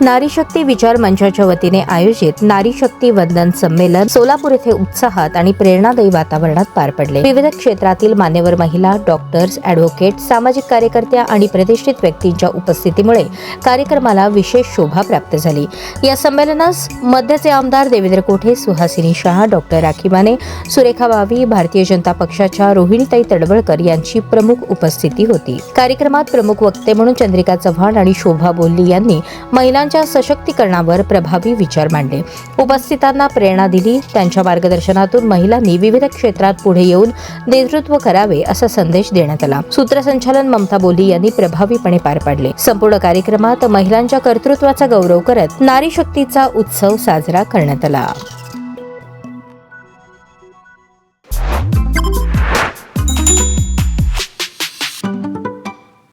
नारी शक्ती विचार मंचाच्या वतीने आयोजित नारी शक्ती वंदन संमेलन सोलापूर येथे उत्साहात आणि प्रेरणादायी वातावरणात पार पडले। विविध क्षेत्रातील मान्यवर महिला, डॉक्टर्स, ॲडव्होकेट, सामाजिक कार्यकर्त्या आणि प्रतिष्ठित व्यक्तींच्या उपस्थितीमुळे कार्यक्रमाला विशेष शोभा प्राप्त झाली। या संमेलनास मध्यचे आमदार देवेंद्र कोठे, सुहासिनी शहा, डॉक्टर राखी माने, सुरेखा बावी, भारतीय जनता पक्षाच्या रोहिणीताई तडवळकर यांची प्रमुख उपस्थिती होती। कार्यक्रमात प्रमुख वक्ते म्हणून चंद्रिका चव्हाण आणि शोभा बोल्ली यांनी महिलांच्या सशक्तीकरणावर प्रभावी विचार मांडले। उपस्थितांना प्रेरणा दिली। त्यांच्या मार्गदर्शनातून महिलांनी विविध क्षेत्रात पुढे येऊन नेतृत्व करावे असा संदेश देण्यात आला। सूत्रसंचालन ममता बोल्ली यांनी प्रभावीपणे पार पाडले। संपूर्ण कार्यक्रमात महिलांच्या कर्तृत्वाचा गौरव करत नारी शक्तीचा उत्सव साजरा करण्यात आला।